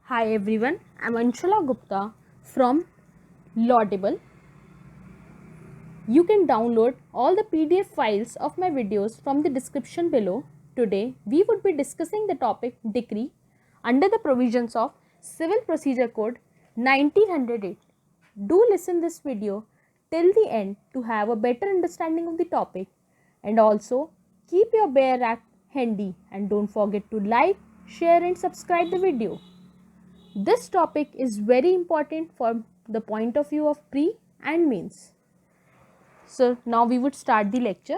Hi everyone, I'm Anshala Gupta from Laudable. You can download all the PDF files of my videos from the description below. Today, we would be discussing the topic decree under the provisions of Civil Procedure Code 1908. Do listen this video till the end to have a better understanding of the topic, and also keep your Bear Act handy and don't forget to like, share and subscribe the video. This topic is very important from the point of view of pre and mains. So now we would start the lecture.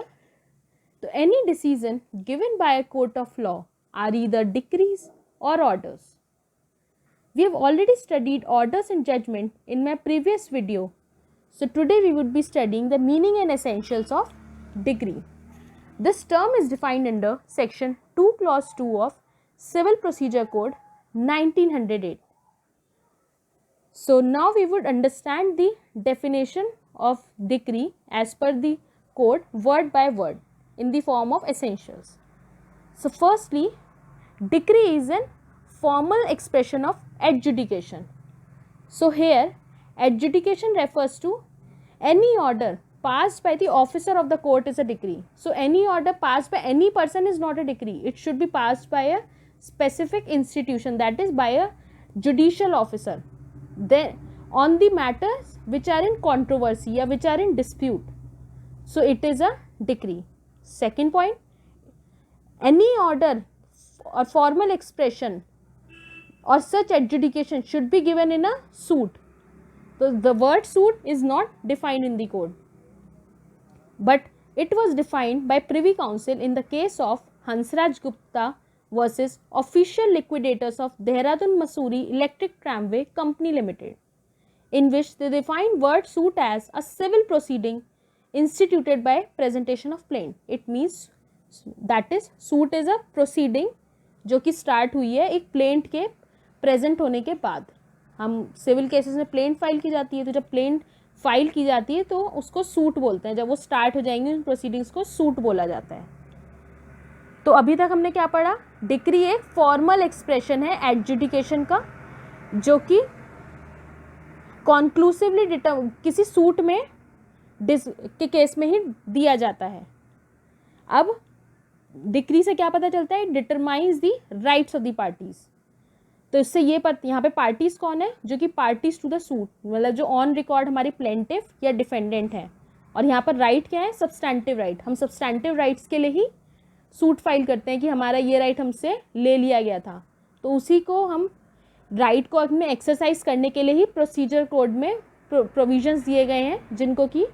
So any decision given by a court of law are either decrees or orders. We have already studied orders and judgment in my previous video. So today we would be studying the meaning and essentials of decree. This term is defined under section 2 clause 2 of Civil Procedure Code 1908. So now we would understand the definition of decree as per the code word by word in the form of essentials. So firstly, decree is an formal expression of adjudication. So here adjudication refers to any order passed by the officer of the court is a decree. So any order passed by any person is not a decree. It should be passed by a specific institution, that is by a judicial officer. Then on the matters which are in controversy or which are in dispute, so it is a decree. Second point, any order or formal expression or such adjudication should be given in a suit. So the word suit is not defined in the code, but it was defined by Privy Council in the case of Hansraj Gupta versus Official Liquidators of Dehradun Mussoorie Electric Tramway Company Limited, in which they define word suit as a civil proceeding instituted by presentation of plaint. It means that is suit is a proceeding जो कि start हुई है एक plaint के present होने के बाद. हम सिविल केसेस में प्लेंट फाइल की जाती है, तो जब प्लेंट फाइल की जाती है तो उसको सूट बोलते हैं. जब वो स्टार्ट हो जाएंगे उन प्रोसीडिंग्स को सूट बोला जाता है. तो अभी तक हमने क्या पढ़ा? डिक्री एक फॉर्मल एक्सप्रेशन है एडजुडिकेशन का, जो कि कॉन्क्लूसिवली किसी सूट में के केस में ही दिया जाता है. अब डिक्री से क्या पता चलता है? Determines the rights of the parties. तो इससे ये यहाँ पे पार्टीज कौन है? जो कि पार्टीज टू द सूट, मतलब जो ऑन रिकॉर्ड हमारी प्लेंटिफ या डिफेंडेंट है. और यहाँ पर राइट क्या है? Substantive right. हम सब्सटैंटिव राइट्स के लिए ही सूट फाइल करते हैं कि हमारा ये राइट हमसे ले लिया गया था. तो उसी को हम राइट को अपने एक्सरसाइज करने के लिए ही प्रोसीजर कोड में प्रोविजंस दिए गए हैं, जिनको कि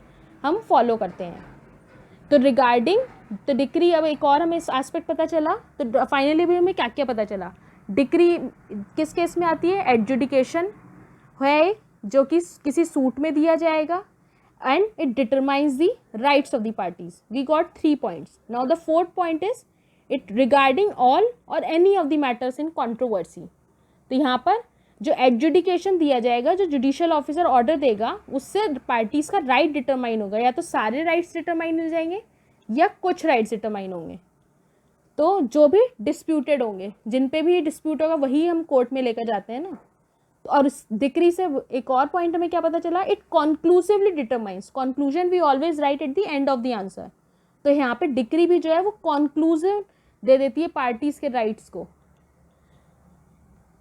हम फॉलो करते हैं. तो रिगार्डिंग द डिक्री, अब एक और हमें इस एस्पेक्ट पता चला. तो फाइनली भी हमें क्या क्या पता चला? डिक्री किस केस में आती है? एडजुडिकेशन है जो कि किसी सूट में दिया जाएगा, and it determines the rights of the parties. We got 3 points. Now the fourth point is it regarding all or any of the matters in controversy. तो यहाँ पर जो एडजुडिकेशन दिया जाएगा, जो जुडिशियल ऑफिसर ऑर्डर देगा, उससे पार्टीज का राइट डिटरमाइन होगा. या तो सारे राइट्स डिटरमाइन हो जाएंगे या कुछ राइट्स डिटरमाइन होंगे. तो जो भी डिस्प्यूटेड होंगे, जिन पे भी डिस्प्यूट होगा, वही हम कोर्ट में लेकर जाते हैं ना. और इस डिक्री से एक और पॉइंट हमें क्या पता चला? It conclusively determines. Conclusion we always write at the end of the answer. तो यहाँ पे डिक्री भी जो है वो कॉन्क्लूसिव दे देती है पार्टीज के राइट्स को.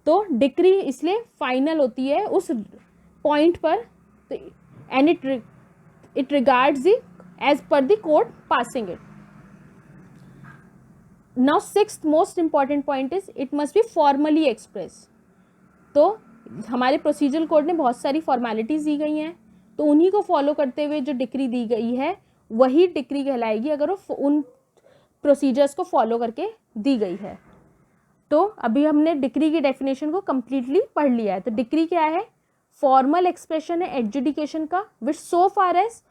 तो डिक्री इसलिए फाइनल होती है उस पॉइंट पर. And it regards the age पर the court passing it. Now sixth most important point is it must be formally express. तो हमारे प्रोसीजरल कोड में बहुत सारी फॉर्मेलिटीज़ दी गई हैं, तो उन्हीं को फॉलो करते हुए जो डिक्री दी गई है वही डिक्री कहलाएगी अगर वो उन प्रोसीजर्स को फॉलो करके दी गई है. तो अभी हमने डिक्री की डेफिनेशन को कम्प्लीटली पढ़ लिया है. तो डिक्री क्या है? फॉर्मल एक्सप्रेशन है एडजुडिकेशन का, विच सो फार एज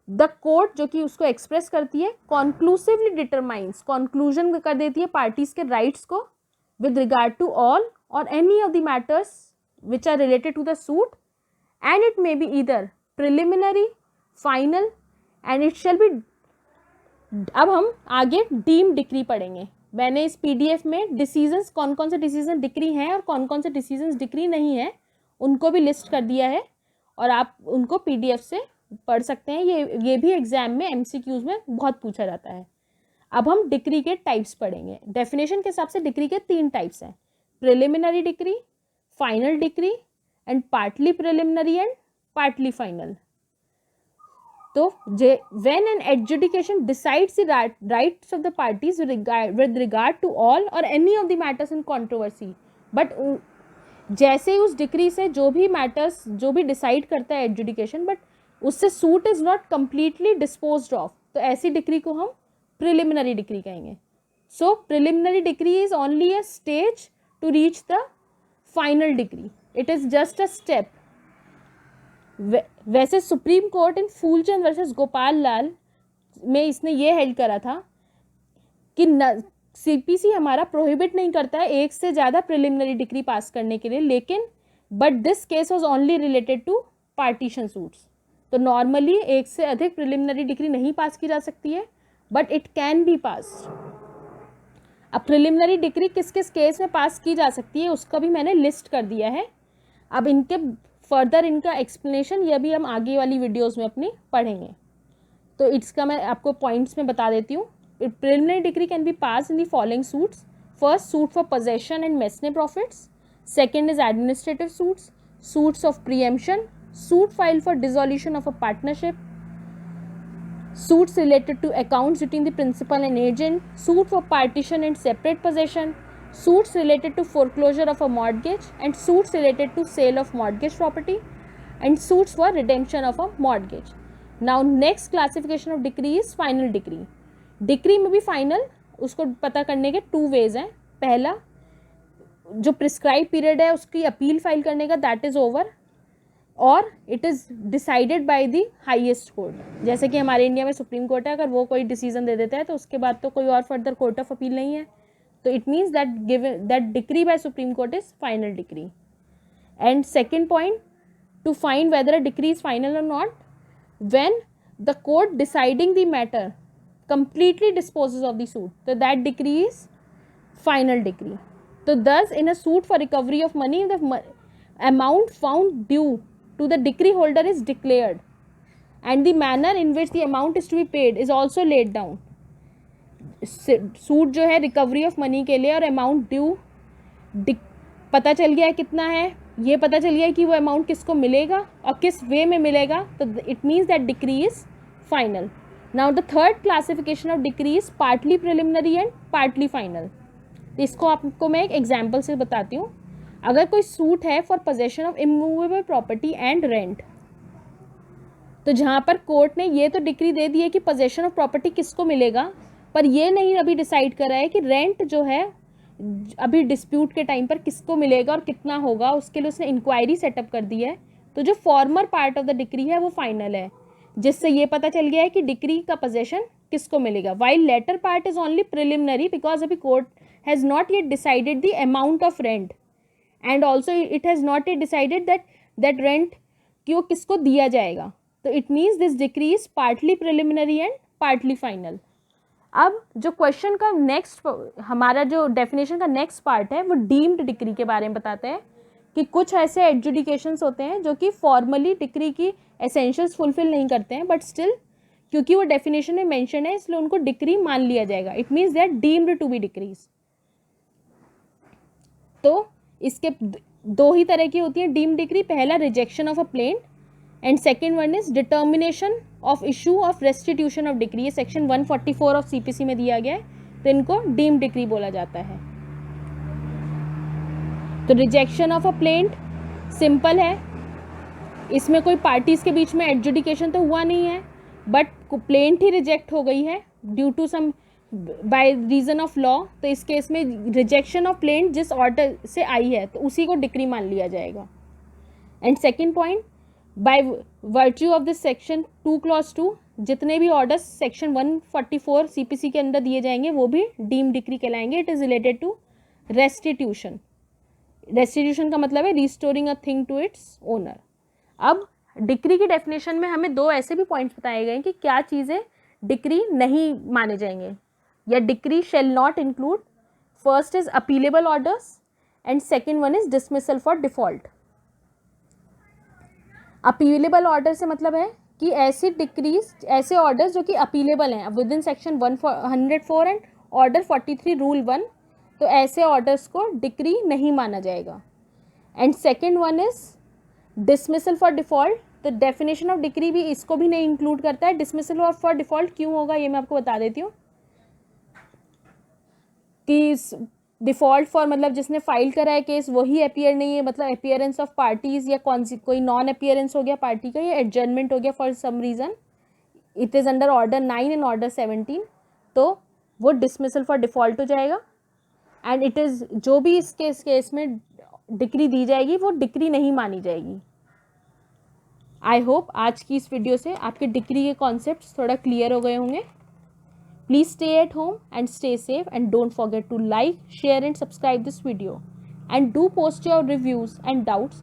द कोर्ट जो कि उसको एक्सप्रेस करती है, कॉन्क्लूसिवली डिटरमाइंस, कॉन्क्लूजन कर देती है पार्टीज के राइट्स को with regard to all or any of the matters which are related to the suit, and it may be either preliminary, final and it shall be. अब हम आगे डीम डिक्री पढ़ेंगे. मैंने इस PDF में decisions, कौन कौन से डिसीजन डिक्री हैं और कौन कौन से डिसीजंस डिक्री नहीं है, उनको भी लिस्ट कर दिया है और आप उनको PDF से पढ़ सकते हैं। ये भी एग्जाम में MCQs में बहुत पूछा जाता है। अब हम डिक्री के टाइप्स पढ़ेंगे। डेफिनेशन के हिसाब से डिक्री के 3 टाइप्स हैं, preliminary decree, final decree and partly preliminary and partly final. तो when an adjudication decides the rights of the parties with regard to all or any of the matters in controversy, but जैसे ही उस decree से जो भी matters, जो भी decide करता है एडजुडिकेशन, बट उससे suit is not completely disposed of, तो ऐसी डिक्री को हम प्रिलिमिनरी डिक्री कहेंगे। So preliminary decree is only a stage to reach the final decree, it is just a step. वैसे Supreme Court in Phoolchand versus Gopal Lal में इसने ये हेल्ड करा था कि CPC हमारा प्रोहिबिट नहीं करता है एक से ज़्यादा प्रिलिमिनरी डिक्री पास करने के लिए, लेकिन but this case was only related to partition suits. तो नॉर्मली एक से अधिक प्रिलिमिनरी डिक्री नहीं पास की जा सकती है, but it can be passed. अब प्रिलिमिनरी डिक्री किस किस केस में पास की जा सकती है उसका भी मैंने लिस्ट कर दिया है। अब इनके फर्दर इनका एक्सप्लेनेशन ये भी हम आगे वाली वीडियोस में अपनी पढ़ेंगे। तो इसका मैं आपको पॉइंट्स में बता देती हूँ। Preliminary decree can be passed in the following suits. First, suit for possession and mesne profits. Second is administrative suits, suits of preemption, suit filed for dissolution of a partnership, suits related to accounts between the principal and agent, suit for partition and separate possession, suits related to foreclosure of a mortgage, and suits related to sale of mortgage property, and suits for redemption of a mortgage. Now, next classification of decree is final decree. Decree में भी final उसको पता करने के 2 veg हैं। पहला, जो prescribe period है उसकी अपील फाइल करने का, दैट इज़ ओवर, और it is decided by the highest court. जैसे कि हमारे इंडिया में सुप्रीम कोर्ट है, अगर वो कोई डिसीजन दे देता है तो उसके बाद तो कोई और फर्दर कोर्ट ऑफ अपील नहीं है। तो it means that decree by Supreme Court is final decree. And second point, to find whether a decree is final और not, when the court deciding the matter completely disposes of the suit, so that decree is final decree. So thus in a suit for recovery of money, the amount found due to the decree holder is declared and the manner in which the amount is to be paid is also laid down. Suit जो है recovery of money के लिए, और amount due पता चल गया है कितना है, ये पता चल गया है कि वो अमाउंट किसको मिलेगा और किस वे में मिलेगा, तो it means that decree is final. Now the third classification of decree is partly preliminary and partly final. इसको आपको मैं एक एग्जाम्पल से बताती हूँ। अगर कोई सूट है for possession of immovable property and rent, तो जहाँ पर कोर्ट ने ये तो डिक्री दे दी है कि पोजेशन ऑफ प्रॉपर्टी किसको मिलेगा, पर ये नहीं अभी डिसाइड करा है कि रेंट जो है अभी डिस्प्यूट के टाइम पर किसको मिलेगा और कितना होगा, उसके लिए उसने इंक्वायरी सेटअप कर दी है। तो जो farmer part of the decree है वो फाइनल है, जिससे ये पता चल गया है कि डिक्री का पोजेशन किसको मिलेगा। While latter part is only preliminary because अभी court has not yet decided the amount of rent and also it has not yet decided that rent कि वो किसको दिया जाएगा। तो it means this decree is partly preliminary and partly final. अब जो question का नेक्स्ट, हमारा जो डेफिनेशन का नेक्स्ट पार्ट है वो डीम्ड डिक्री के बारे में बताते हैं कि कुछ ऐसे एडजुडिकेशंस होते हैं जो कि फॉर्मली डिक्री की एसेंशियल्स फुलफिल नहीं करते हैं, बट स्टिल क्योंकि वो डेफिनेशन में मेंशन है इसलिए उनको डिक्री मान लिया जाएगा। It means they are deemed to be decrees. तो इसके 2 ही तरह की होती है डीम्ड डिक्री। पहला rejection of a plaint and second one is determination of issue of restitution of decree. ये सेक्शन 144 ऑफ CPC में दिया गया है, तो इनको डीम्ड डिक्री बोला जाता है। तो rejection of a plaint simple है, इसमें कोई पार्टीज के बीच में एडजुडिकेशन तो हुआ नहीं है, बट प्लेंट ही रिजेक्ट हो गई है due to some by reason of law. तो इस केस में रिजेक्शन ऑफ प्लेंट जिस ऑर्डर से आई है तो उसी को डिक्री मान लिया जाएगा। And second point, by virtue of this section 2 clause 2 जितने भी ऑर्डर्स सेक्शन 144 CPC के अंदर दिए जाएंगे वो भी डीम डिक्री कहलाएंगे। It is related to restitution. Restitution का मतलब है restoring a thing to its owner. अब डिक्री की डेफिनेशन में हमें 2 ऐसे भी पॉइंट्स बताए गए हैं कि क्या चीज़ें डिक्री नहीं माने जाएंगे। या decree shall not include, first is appealable orders and second one is dismissal for default. Appealable order से मतलब है कि ऐसी डिक्रीज, ऐसे ऑर्डर्स जो कि अपीलेबल हैं with in section 104 and order 43 rule 1, तो ऐसे ऑर्डर्स को डिक्री नहीं माना जाएगा। And second one is dismissal for default, तो डेफिनेशन ऑफ डिक्री भी इसको भी नहीं इंक्लूड करता है। डिसमिसल फॉर डिफॉल्ट क्यों होगा ये मैं आपको बता देती हूँ कि डिफ़ॉल्ट फॉर मतलब जिसने फाइल करा है केस वही अपीयर नहीं है, मतलब अपीयरेंस ऑफ पार्टीज़ या कोई नॉन अपीयरेंस हो गया पार्टी का, या एडजर्नमेंट हो गया for some reason, it is under order 9 and order 17, तो वो डिसमिसल फॉर डिफ़ॉल्ट हो जाएगा। एंड इट इज़ जो भी इस केस में डिक्री दी जाएगी वो डिक्री नहीं मानी जाएगी। आई होप आज की इस वीडियो से आपके डिक्री के कॉन्सेप्ट्स थोड़ा क्लियर हो गए होंगे। Please stay at home and stay safe, and don't forget to like, share and subscribe this video, and do post your reviews and doubts